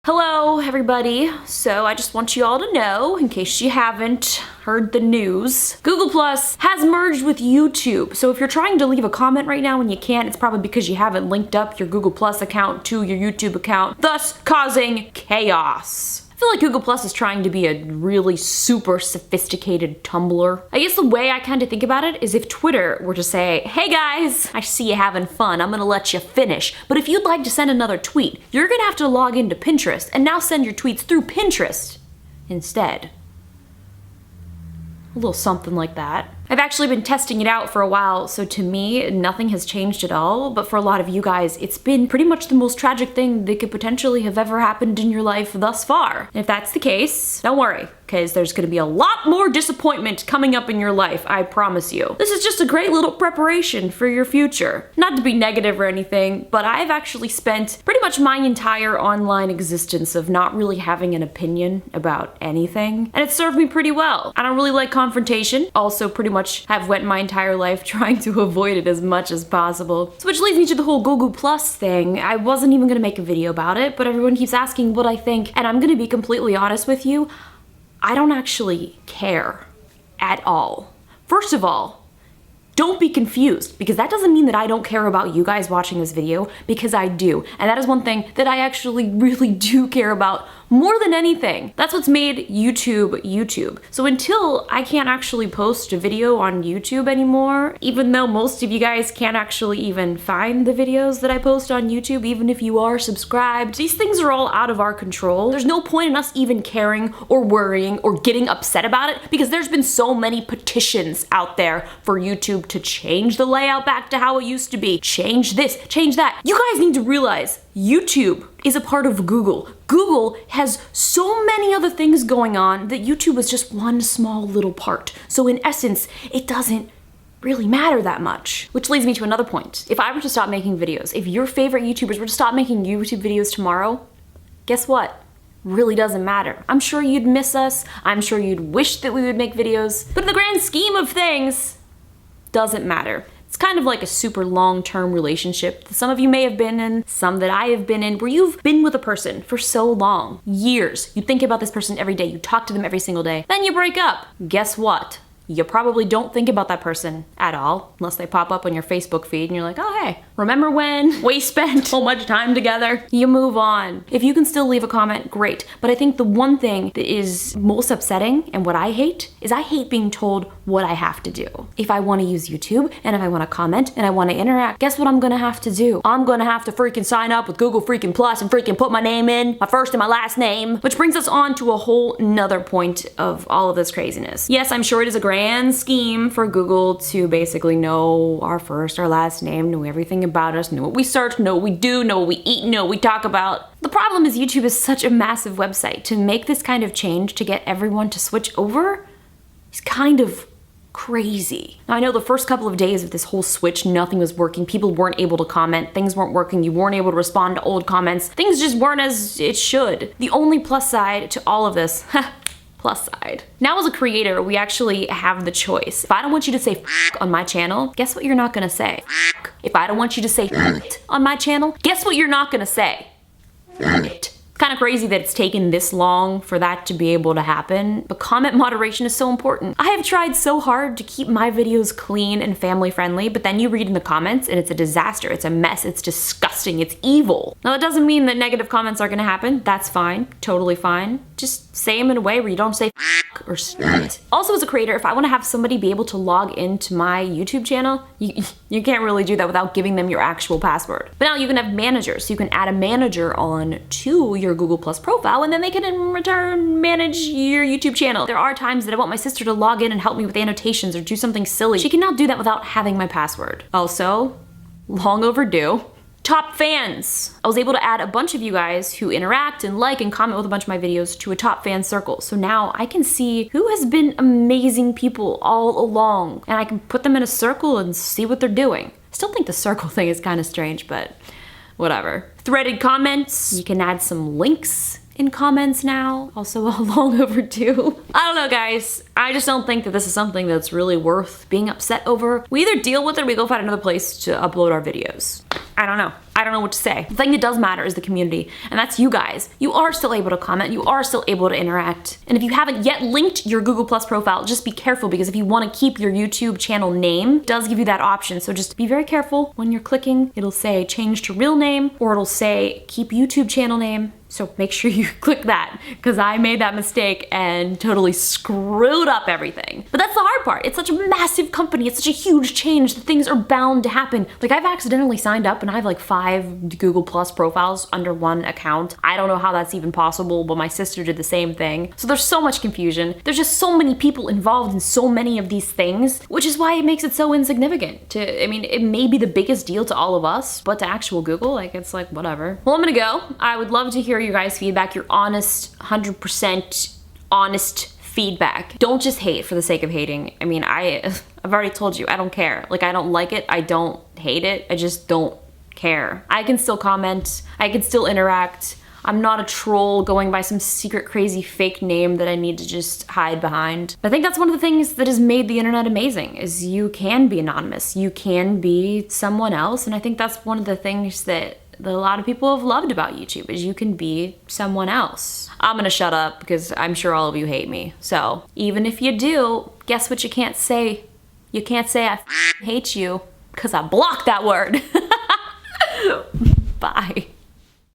Hello everybody, so I just want you all to know, in case you haven't heard the news, Google Plus has merged with YouTube. So if you're trying to leave a comment right now and you can't, it's probably because you haven't linked up your Google Plus account to your YouTube account, thus causing chaos. I feel like Google Plus is trying to be a really super sophisticated Tumblr. I guess the way I kind of think about it is if Twitter were to say, hey guys, I see you having fun, I'm gonna let you finish, but if you'd like to send another tweet, you're gonna have to log into Pinterest and now send your tweets through Pinterest instead. A little something like that. I've actually been testing it out for a while, so to me, nothing has changed at all, but for a lot of you guys, it's been pretty much the most tragic thing that could potentially have ever happened in your life thus far. And if that's the case, don't worry, because there's gonna be a lot more disappointment coming up in your life, I promise you. This is just a great little preparation for your future. Not to be negative or anything, but I've actually spent pretty much my entire online existence of not really having an opinion about anything, and it served me pretty well. I don't really like confrontation, also pretty much have went my entire life trying to avoid it as much as possible. So which leads me to the whole Google Plus thing. I wasn't even gonna make a video about it, but everyone keeps asking what I think, and I'm gonna be completely honest with you, I don't actually care at all. First of all, don't be confused, because that doesn't mean that I don't care about you guys watching this video, because I do. And that is one thing that I actually really do care about more than anything. That's what's made YouTube YouTube. So until I can't actually post a video on YouTube anymore, even though most of you guys can't actually even find the videos that I post on YouTube, even if you are subscribed, these things are all out of our control. There's no point in us even caring or worrying or getting upset about it, because there's been so many petitions out there for YouTube to change the layout back to how it used to be. Change this, change that. You guys need to realize YouTube is a part of Google. Google has so many other things going on that YouTube is just one small little part. So in essence, it doesn't really matter that much. Which leads me to another point. If I were to stop making videos, if your favorite YouTubers were to stop making YouTube videos tomorrow, guess what? Really doesn't matter. I'm sure you'd miss us. I'm sure you'd wish that we would make videos. But in the grand scheme of things, doesn't matter. It's kind of like a super long-term relationship that some of you may have been in, some that I have been in, where you've been with a person for so long, years. You think about this person every day, you talk to them every single day, then you break up. Guess what? You probably don't think about that person at all, unless they pop up on your Facebook feed and you're like, oh hey, remember when we spent so much time together? You move on. If you can still leave a comment, great. But I think the one thing that is most upsetting and what I hate is I hate being told what I have to do. If I want to use YouTube and if I want to comment and I want to interact, guess what I'm gonna have to do? I'm gonna have to freaking sign up with Google freaking Plus and freaking put my name in, my first and my last name, which brings us on to a whole nother point of all of this craziness. Yes, I'm sure it is a grand scheme for Google to basically know our first, our last name, know everything about us, know what we search, know what we do, know what we eat, know what we talk about. The problem is YouTube is such a massive website. To make this kind of change, to get everyone to switch over, is kind of crazy. Now I know the first couple of days of this whole switch, nothing was working, people weren't able to comment, things weren't working, you weren't able to respond to old comments, things just weren't as it should. The only plus side to all of this, plus side. Now as a creator, we actually have the choice. If I don't want you to say on my channel, guess what you're not gonna say? If I don't want you to say on my channel, guess what you're not gonna say? It's kind of crazy that it's taken this long for that to be able to happen, but comment moderation is so important. I have tried so hard to keep my videos clean and family friendly, but then you read in the comments and it's a disaster, it's a mess, it's disgusting, it's evil. Now that doesn't mean that negative comments are gonna happen. That's fine, totally fine. Just say them in a way where you don't say or shit. Also as a creator, if I want to have somebody be able to log into my YouTube channel, you can't really do that without giving them your actual password. But now you can have managers, so you can add a manager on to your Google Plus profile and then they can in return manage your YouTube channel. There are times that I want my sister to log in and help me with annotations or do something silly. She cannot do that without having my password. Also, long overdue, top fans. I was able to add a bunch of you guys who interact and like and comment with a bunch of my videos to a top fan circle. So now I can see who has been amazing people all along and I can put them in a circle and see what they're doing. I still think the circle thing is kind of strange, but whatever. Threaded comments, you can add some links in comments now, also long overdue. I don't know guys, I just don't think that this is something that's really worth being upset over. We either deal with it or we go find another place to upload our videos. I don't know. I don't know what to say. The thing that does matter is the community, and that's you guys. You are still able to comment, you are still able to interact. And if you haven't yet linked your Google Plus profile, just be careful, because if you want to keep your YouTube channel name, it does give you that option. So just be very careful when you're clicking. It'll say change to real name, or it'll say keep YouTube channel name. So make sure you click that, because I made that mistake and totally screwed up everything. But that's the hard part. It's such a massive company. It's such a huge change. The things are bound to happen. Like, I've accidentally signed up and I have like 5 Google Plus profiles under one account. I don't know how that's even possible, but my sister did the same thing. So there's so much confusion. There's just so many people involved in so many of these things, which is why it makes it so insignificant. I mean, it may be the biggest deal to all of us, but to actual Google, like, it's like, whatever. Well, I'm gonna go. I would love to hear your guys' feedback, your honest, 100% honest feedback. Don't just hate for the sake of hating. I mean, I've already told you, I don't care. Like, I don't like it, I don't hate it, I just don't care. I can still comment, I can still interact. I'm not a troll going by some secret crazy fake name that I need to just hide behind. I think that's one of the things that has made the internet amazing, is you can be anonymous, you can be someone else, and I think that's one of the things that a lot of people have loved about YouTube, is you can be someone else. I'm gonna shut up because I'm sure all of you hate me. So even if you do, guess what you can't say? You can't say I hate you, because I blocked that word. Bye.